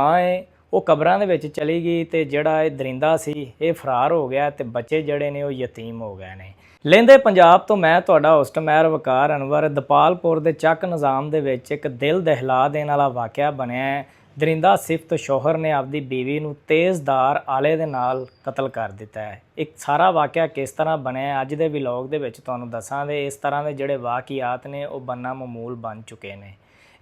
ਮਾਂ ਹੈ ਉਹ ਕਬਰਾਂ ਦੇ ਵਿੱਚ ਚਲੀ ਗਈ ਤੇ ਜਿਹੜਾ ਇਹ ਦਰਿੰਦਾ ਸੀ ਇਹ ਫਰਾਰ ਹੋ ਗਿਆ ਤੇ ਬੱਚੇ ਜਿਹੜੇ ਨੇ ਉਹ ਯਤੀਮ ਹੋ ਗਏ ਨੇ। ਲਹਿੰਦੇ ਪੰਜਾਬ ਤੋਂ ਮੈਂ ਤੁਹਾਡਾ ਹੋਸਟ ਮੈਰ ਵਕਾਰ ਅਨਵਰ। ਦਪਾਲਪੁਰ ਦੇ ਚੱਕ ਨਿਜ਼ਾਮ ਦੇ ਵਿੱਚ ਇੱਕ ਦਿਲ ਦਹਿਲਾ ਦੇਣ ਵਾਲਾ ਵਾਕਿਆ ਬਣਿਆ ਹੈ। ਦਰਿੰਦਾ ਸਿਫਤ ਸ਼ੌਹਰ ਨੇ ਆਪਦੀ ਬੀਵੀ ਨੂੰ ਤੇਜ਼ਧਾਰ ਆਲੇ ਦੇ ਨਾਲ ਕਤਲ ਕਰ ਦਿੱਤਾ ਹੈ। ਇੱਕ ਸਾਰਾ ਵਾਕਿਆ ਕਿਸ ਤਰ੍ਹਾਂ ਬਣਿਆ ਅੱਜ ਦੇ ਵਲੌਗ ਦੇ ਵਿੱਚ ਤੁਹਾਨੂੰ ਦੱਸਾਂਗੇ। ਇਸ ਤਰ੍ਹਾਂ ਦੇ ਜਿਹੜੇ ਵਾਕਿਆਤ ਨੇ ਉਹ ਬੰਨਾ ਮਾਮੂਲ ਬਣ ਚੁੱਕੇ ਨੇ।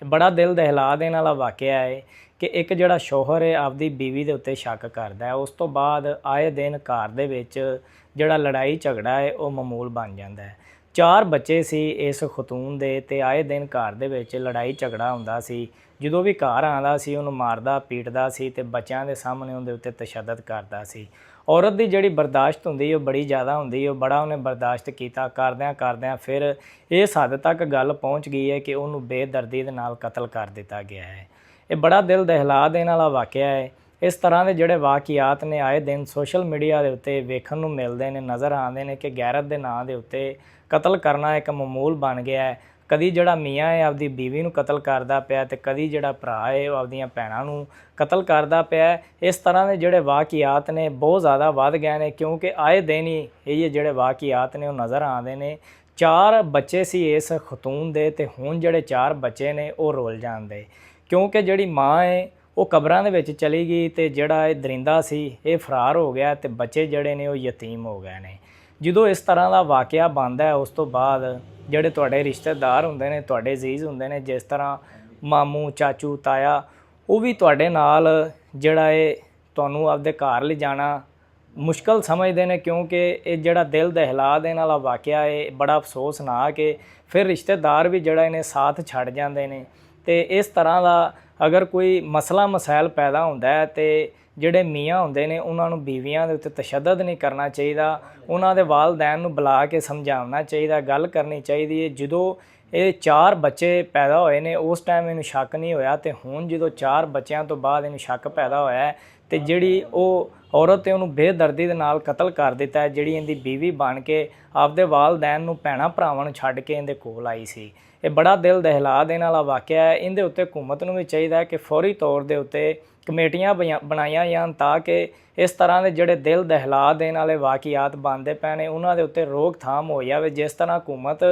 ਬੜਾ ਦਿਲ ਦਹਿਲਾ ਦੇਣ ਵਾਲਾ ਵਾਕਿਆ ਹੈ ਕਿ ਇੱਕ ਜਿਹੜਾ ਸ਼ੌਹਰ ਹੈ ਆਪਦੀ ਬੀਵੀ ਦੇ ਉੱਤੇ ਸ਼ੱਕ ਕਰਦਾ ਹੈ। ਉਸ ਤੋਂ ਬਾਅਦ ਆਏ ਦਿਨ ਘਰ ਦੇ ਵਿੱਚ ਜਿਹੜਾ ਲੜਾਈ ਝਗੜਾ ਹੈ ਉਹ ਮਾਮੂਲ ਬਣ ਜਾਂਦਾ ਹੈ। 4 ਬੱਚੇ ਸੀ ਇਸ ਖਤੂਨ ਦੇ ਤੇ ਆਏ ਦਿਨ ਘਰ ਦੇ ਵਿੱਚ ਲੜਾਈ ਝਗੜਾ ਹੁੰਦਾ ਸੀ। ਜਦੋਂ ਵੀ ਘਰ ਆਉਂਦਾ ਸੀ ਉਹਨੂੰ ਮਾਰਦਾ ਪੀਟਦਾ ਸੀ ਤੇ ਬੱਚਿਆਂ ਦੇ ਸਾਹਮਣੇ ਉਹਦੇ ਉੱਤੇ ਤਸ਼ੱਦਦ ਕਰਦਾ ਸੀ। ਔਰਤ ਦੀ ਜਿਹੜੀ ਬਰਦਾਸ਼ਤ ਹੁੰਦੀ ਉਹ ਬੜੀ ਜ਼ਿਆਦਾ ਹੁੰਦੀ, ਉਹ ਬੜਾ ਉਹਨੇ ਬਰਦਾਸ਼ਤ ਕੀਤਾ। ਕਰਦਿਆਂ ਫਿਰ ਇਸ ਹੱਦ ਤੱਕ ਗੱਲ ਪਹੁੰਚ ਗਈ ਹੈ ਕਿ ਉਹਨੂੰ ਬੇਦਰਦੀ ਦੇ ਨਾਲ ਕਤਲ ਕਰ ਦਿੱਤਾ ਗਿਆ ਹੈ। ਇਹ ਬੜਾ ਦਿਲ ਦਹਿਲਾ ਦੇਣ ਵਾਲਾ ਵਾਕਿਆ ਹੈ। ਇਸ ਤਰ੍ਹਾਂ ਦੇ ਜਿਹੜੇ ਵਾਕਿਆਤ ਨੇ ਆਏ ਦਿਨ ਸੋਸ਼ਲ ਮੀਡੀਆ ਦੇ ਉੱਤੇ ਵੇਖਣ ਨੂੰ ਮਿਲਦੇ ਨੇ, ਨਜ਼ਰ ਆਉਂਦੇ ਨੇ ਕਿ ਗੈਰਤ ਦੇ ਨਾਂ ਦੇ ਉੱਤੇ ਕਤਲ ਕਰਨਾ ਇੱਕ ਮਾਮੂਲ ਬਣ ਗਿਆ ਹੈ। ਕਦੀ ਜਿਹੜਾ ਮੀਆਂ ਹੈ ਆਪਦੀ ਬੀਵੀ ਨੂੰ ਕਤਲ ਕਰਦਾ ਪਿਆ ਤੇ ਕਦੀ ਜਿਹੜਾ ਭਰਾ ਹੈ ਉਹ ਆਪਦੀਆਂ ਭੈਣਾਂ ਨੂੰ ਕਤਲ ਕਰਦਾ ਪਿਆ। ਇਸ ਤਰ੍ਹਾਂ ਦੇ ਜਿਹੜੇ ਵਾਕਿਆਤ ਨੇ ਬਹੁਤ ਜ਼ਿਆਦਾ ਵੱਧ ਗਏ ਨੇ ਕਿਉਂਕਿ ਆਏ ਦਿਨ ਹੀ ਇਹ ਜਿਹੜੇ ਵਾਕਿਆਤ ਨੇ ਉਹ ਨਜ਼ਰ ਆਉਂਦੇ ਨੇ। 4 ਬੱਚੇ ਸੀ ਇਸ ਖਤੂਨ ਦੇ ਤੇ ਹੁਣ ਜਿਹੜੇ 4 ਬੱਚੇ ਨੇ ਉਹ ਰੁਲ ਜਾਂਦੇ ਕਿਉਂਕਿ ਜਿਹੜੀ ਮਾਂ ਹੈ ਉਹ ਕਬਰਾਂ ਦੇ ਵਿੱਚ ਚਲੀ ਗਈ ਤੇ ਜਿਹੜਾ ਇਹ ਦਰਿੰਦਾ ਸੀ ਇਹ ਫਰਾਰ ਹੋ ਗਿਆ ਤੇ ਬੱਚੇ ਜਿਹੜੇ ਨੇ ਉਹ ਯਤੀਮ ਹੋ ਗਏ ਨੇ। ਜਦੋਂ ਇਸ ਤਰ੍ਹਾਂ ਦਾ ਵਾਕਿਆ ਬਣਦਾ ਹੈ ਉਸ ਤੋਂ ਬਾਅਦ ਜਿਹੜੇ ਤੁਹਾਡੇ ਰਿਸ਼ਤੇਦਾਰ ਹੁੰਦੇ ਨੇ, ਤੁਹਾਡੇ ਅਜ਼ੀਜ਼ ਹੁੰਦੇ ਨੇ, ਜਿਸ ਤਰ੍ਹਾਂ ਮਾਮੂ ਚਾਚੂ ਤਾਇਆ, ਉਹ ਵੀ ਤੁਹਾਡੇ ਨਾਲ ਜਿਹੜਾ ਇਹ ਤੁਹਾਨੂੰ ਆਪਦੇ ਘਰ ਲਿਜਾਣਾ ਮੁਸ਼ਕਲ ਸਮਝਦੇ ਨੇ ਕਿਉਂਕਿ ਇਹ ਜਿਹੜਾ ਦਿਲ ਦਹਿਲਾ ਦੇਣ ਵਾਲਾ ਵਾਕਿਆ ਹੈ ਬੜਾ ਅਫਸੋਸਨਾਕ ਹੈ। ਫਿਰ ਰਿਸ਼ਤੇਦਾਰ ਵੀ ਜਿਹੜਾ ਇਹਨੇ ਸਾਥ ਛੱਡ ਜਾਂਦੇ ਨੇ ਤੇ ਇਸ ਤਰ੍ਹਾਂ ਦਾ ਅਗਰ ਕੋਈ ਮਸਲਾ ਮਸਾਇਲ ਪੈਦਾ ਹੁੰਦਾ ਹੈ ਤੇ ਜਿਹੜੇ ਮੀਆਂ ਹੁੰਦੇ ਨੇ ਉਹਨਾਂ ਨੂੰ ਬੀਵੀਆਂ ਦੇ ਉੱਤੇ ਤਸ਼ੱਦਦ ਨਹੀਂ ਕਰਨਾ ਚਾਹੀਦਾ। ਉਹਨਾਂ ਦੇ ਵਾਲਿਦੈਨ ਨੂੰ ਬੁਲਾ ਕੇ ਸਮਝਾਉਣਾ ਚਾਹੀਦਾ, ਗੱਲ ਕਰਨੀ ਚਾਹੀਦੀ ਹੈ। ਜਦੋਂ ਇਹ 4 ਬੱਚੇ ਪੈਦਾ ਹੋਏ ਨੇ ਉਸ ਟਾਈਮ ਇਹਨੂੰ ਸ਼ੱਕ ਨਹੀਂ ਹੋਇਆ ਤੇ ਹੁਣ ਜਦੋਂ 4 ਬੱਚਿਆਂ ਤੋਂ ਬਾਅਦ ਇਹਨੂੰ ਸ਼ੱਕ ਪੈਦਾ ਹੋਇਆ ਤੇ ਜਿਹੜੀ ਉਹ ਔਰਤ ਹੈ ਉਹਨੂੰ ਬੇਦਰਦੀ ਦੇ ਨਾਲ ਕਤਲ ਕਰ ਦਿੱਤਾ ਹੈ, ਜਿਹੜੀ ਇਹਦੀ ਬੀਵੀ ਬਣ ਕੇ ਆਪਦੇ ਵਾਲਿਦੈਨ ਨੂੰ ਭੈਣਾਂ ਭਰਾਵਾਂ ਨੂੰ ਛੱਡ ਕੇ ਇਹਦੇ ਕੋਲ ਆਈ ਸੀ। ਇਹ ਬੜਾ ਦਿਲ ਦਹਿਲਾ ਦੇਣ ਵਾਲਾ ਵਾਕਿਆ ਹੈ। ਇਹਦੇ ਉੱਤੇ ਹਕੂਮਤ ਨੂੰ ਵੀ ਚਾਹੀਦਾ ਹੈ ਕਿ ਫੌਰੀ ਤੌਰ ਦੇ ਉੱਤੇ ਕਮੇਟੀਆਂ ਬਣਾਈਆਂ ਜਾਣ ਤਾਂ ਕਿ ਇਸ ਤਰ੍ਹਾਂ ਦੇ ਜਿਹੜੇ ਦਿਲ ਦਹਿਲਾ ਦੇਣ ਵਾਲੇ ਵਾਕਿਆਤ ਬਣਦੇ ਪਏ ਨੇ ਉਹਨਾਂ ਦੇ ਉੱਤੇ ਰੋਕਥਾਮ ਹੋ ਜਾਵੇ। ਜਿਸ ਤਰ੍ਹਾਂ ਹਕੂਮਤ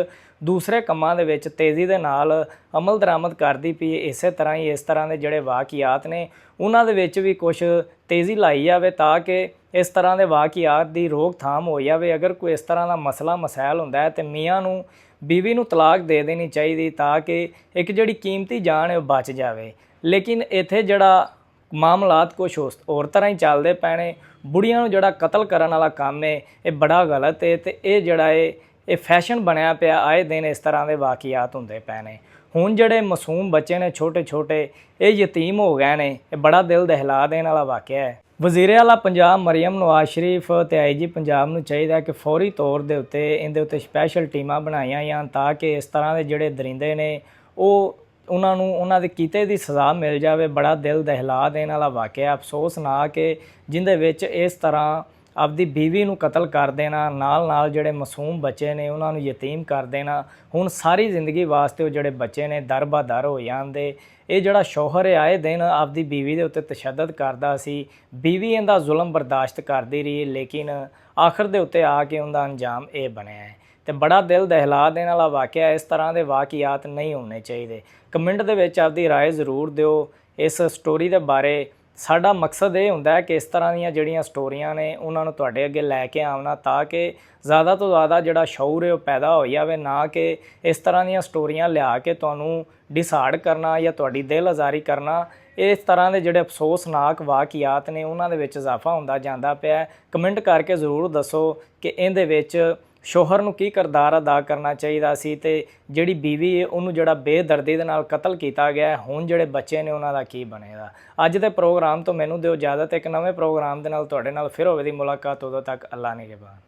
ਦੂਸਰੇ ਕੰਮਾਂ ਦੇ ਵਿੱਚ ਤੇਜ਼ੀ ਦੇ ਨਾਲ ਅਮਲ ਦਰਾਮਦ ਕਰਦੀ ਪਈ ਹੈ, ਇਸੇ ਤਰ੍ਹਾਂ ਹੀ ਇਸ ਤਰ੍ਹਾਂ ਦੇ ਜਿਹੜੇ ਵਾਕਿਆਤ ਨੇ ਉਹਨਾਂ ਦੇ ਵਿੱਚ ਵੀ ਕੁਛ ਤੇਜ਼ੀ ਲਾਈ ਜਾਵੇ ਤਾਂ ਕਿ ਇਸ ਤਰ੍ਹਾਂ ਦੇ ਵਾਕਿਆਤ ਦੀ ਰੋਕਥਾਮ ਹੋ ਜਾਵੇ। ਅਗਰ ਕੋਈ ਇਸ ਤਰ੍ਹਾਂ ਦਾ ਮਸਲਾ ਮਸਾਇਲ ਹੁੰਦਾ ਹੈ ਤੇ ਮੀਆਂ ਨੂੰ ਬੀਵੀ ਨੂੰ ਤਲਾਕ ਦੇ ਦੇਣੀ ਚਾਹੀਦੀ ਤਾਂ ਕਿ ਇੱਕ ਜਿਹੜੀ ਕੀਮਤੀ ਜਾਨ ਹੈ ਉਹ ਬਚ ਜਾਵੇ। ਲੇਕਿਨ ਇੱਥੇ ਜਿਹੜਾ ਮਾਮਲਾਤ ਕੁਛ ਹੋਰ ਤਰ੍ਹਾਂ ਹੀ ਚੱਲਦੇ ਪਏ ਨੇ। ਬੁੜੀਆਂ ਨੂੰ ਜਿਹੜਾ ਕਤਲ ਕਰਨ ਵਾਲਾ ਕੰਮ ਹੈ ਇਹ ਬੜਾ ਗਲਤ ਹੈ ਤੇ ਇਹ ਜਿਹੜਾ ਇਹ ਫੈਸ਼ਨ ਬਣਿਆ ਪਿਆ। ਆਏ ਦਿਨ ਇਸ ਤਰ੍ਹਾਂ ਦੇ ਵਾਕਿਆਤ ਹੁੰਦੇ ਪਏ ਨੇ। ਹੁਣ ਜਿਹੜੇ ਮਾਸੂਮ ਬੱਚੇ ਨੇ ਛੋਟੇ ਛੋਟੇ ਇਹ ਯਤੀਮ ਹੋ ਗਏ ਨੇ। ਇਹ ਬੜਾ ਦਿਲ ਦਹਿਲਾ ਦੇਣ ਵਾਲਾ ਵਾਕਿਆ ਹੈ। ਵਜ਼ੀਰ ਆਲਾ ਪੰਜਾਬ ਮਰੀਮ ਨਵਾਜ਼ ਸ਼ਰੀਫ ਤੇ IG ਪੰਜਾਬ ਨੂੰ ਚਾਹੀਦਾ ਕਿ ਫੌਰੀ ਤੌਰ ਦੇ ਉੱਤੇ ਇਹਦੇ ਉੱਤੇ ਸਪੈਸ਼ਲ ਟੀਮਾਂ ਬਣਾਈਆਂ ਜਾਣ ਤਾਂ ਕਿ ਇਸ ਤਰ੍ਹਾਂ ਦੇ ਜਿਹੜੇ ਦਰਿੰਦੇ ਨੇ ਉਹ ਉਹਨਾਂ ਨੂੰ ਉਹਨਾਂ ਦੇ ਕੀਤੇ ਦੀ ਸਜ਼ਾ ਮਿਲ ਜਾਵੇ। ਬੜਾ ਦਿਲ ਦਹਿਲਾ ਦੇਣ ਵਾਲਾ ਵਾਕਿਆ, ਅਫਸੋਸਨਾਕ ਹੈ, ਜਿਹਦੇ ਵਿੱਚ ਇਸ ਤਰ੍ਹਾਂ ਆਪਦੀ ਬੀਵੀ ਨੂੰ ਕਤਲ ਕਰ ਦੇਣਾ, ਨਾਲ ਜਿਹੜੇ ਮਾਸੂਮ ਬੱਚੇ ਨੇ ਉਹਨਾਂ ਨੂੰ ਯਤੀਮ ਕਰ ਦੇਣਾ। ਹੁਣ ਸਾਰੀ ਜ਼ਿੰਦਗੀ ਵਾਸਤੇ ਉਹ ਜਿਹੜੇ ਬੱਚੇ ਨੇ ਦਰ ਬਾ ਦਰ ਹੋ ਜਾਂਦੇ। ਇਹ ਜਿਹੜਾ ਸ਼ੌਹਰ ਆਏ ਦਿਨ ਆਪਦੀ ਬੀਵੀ ਦੇ ਉੱਤੇ ਤਸ਼ੱਦਦ ਕਰਦਾ ਸੀ, ਬੀਵੀ ਇਹਦਾ ਜ਼ੁਲਮ ਬਰਦਾਸ਼ਤ ਕਰਦੀ ਰਹੀ, ਲੇਕਿਨ ਆਖਰ ਦੇ ਉੱਤੇ ਆ ਕੇ ਉਹਦਾ ਅੰਜਾਮ ਇਹ ਬਣਿਆ ਹੈ ਤੇ ਬੜਾ ਦਿਲ ਦਹਿਲਾ ਦੇਣ ਵਾਲਾ ਵਾਕਿਆ। ਇਸ ਤਰ੍ਹਾਂ ਦੇ ਵਾਕਿਆਤ ਨਹੀਂ ਹੋਣੇ ਚਾਹੀਦੇ। ਕਮੈਂਟ ਦੇ ਵਿੱਚ ਆਪਦੀ ਰਾਏ ਜ਼ਰੂਰ ਦਿਓ ਇਸ ਸਟੋਰੀ ਦੇ ਬਾਰੇ। ਸਾਡਾ ਮਕਸਦ ਇਹ ਹੁੰਦਾ ਹੈ ਕਿ ਇਸ ਤਰ੍ਹਾਂ ਦੀਆਂ ਜਿਹੜੀਆਂ ਸਟੋਰੀਆਂ ਨੇ ਉਹਨਾਂ ਨੂੰ ਤੁਹਾਡੇ ਅੱਗੇ ਲੈ ਕੇ ਆਉਣਾ ਤਾਂ ਕਿ ਜ਼ਿਆਦਾ ਤੋਂ ਜ਼ਿਆਦਾ ਜਿਹੜਾ ਸ਼ਊਰ ਹੈ ਉਹ ਪੈਦਾ ਹੋ ਜਾਵੇ, ਨਾ ਕਿ ਇਸ ਤਰ੍ਹਾਂ ਦੀਆਂ ਸਟੋਰੀਆਂ ਲਿਆ ਕੇ ਤੁਹਾਨੂੰ ਡਿਸਾਈਡ ਕਰਨਾ ਜਾਂ ਤੁਹਾਡੀ ਦਿਲ ਆਜ਼ਾਰੀ ਕਰਨਾ। ਇਸ ਤਰ੍ਹਾਂ ਦੇ ਜਿਹੜੇ ਅਫਸੋਸਨਾਕ ਵਾਕਿਆਤ ਨੇ ਉਹਨਾਂ ਦੇ ਵਿੱਚ ਇਜ਼ਾਫਾ ਹੁੰਦਾ ਜਾਂਦਾ ਪਿਆ। ਕਮੈਂਟ ਕਰਕੇ ਜ਼ਰੂਰ ਦੱਸੋ ਕਿ ਇਹਦੇ ਵਿੱਚ ਸ਼ੌਹਰ ਨੂੰ ਕੀ ਕਿਰਦਾਰ ਅਦਾ ਕਰਨਾ ਚਾਹੀਦਾ ਸੀ ਤੇ ਜਿਹੜੀ ਬੀਵੀ ਹੈ ਉਹਨੂੰ ਜਿਹੜਾ ਬੇਦਰਦੀ ਦੇ ਨਾਲ ਕਤਲ ਕੀਤਾ ਗਿਆ। ਹੁਣ ਜਿਹੜੇ ਬੱਚੇ ਨੇ ਉਹਨਾਂ ਦਾ ਕੀ ਬਣੇਗਾ। ਅੱਜ ਦੇ ਪ੍ਰੋਗਰਾਮ ਤੋਂ ਮੈਨੂੰ ਦਿਓ ਇਜਾਜ਼ਤ। ਇੱਕ ਨਵੇਂ ਪ੍ਰੋਗਰਾਮ ਦੇ ਨਾਲ ਤੁਹਾਡੇ ਨਾਲ ਫਿਰ ਹੋਵੇ ਦੀ ਮੁਲਾਕਾਤ। ਉਦੋਂ ਤੱਕ ਅੱਲਾ ਨਿਗਹਿਬਾਨ।